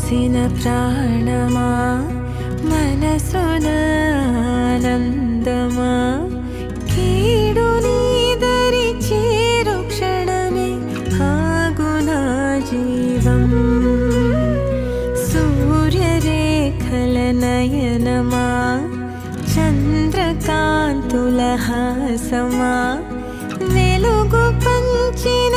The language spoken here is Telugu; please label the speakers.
Speaker 1: పోసిన ప్రాణమా మనసున ఆనందమా కీడు నీదరి చేరు క్షణమే ఆగునా జీవం సూర్యరేఖల నయనమా చంద్రకాంతుల హాసమా వెలుగు పంచిన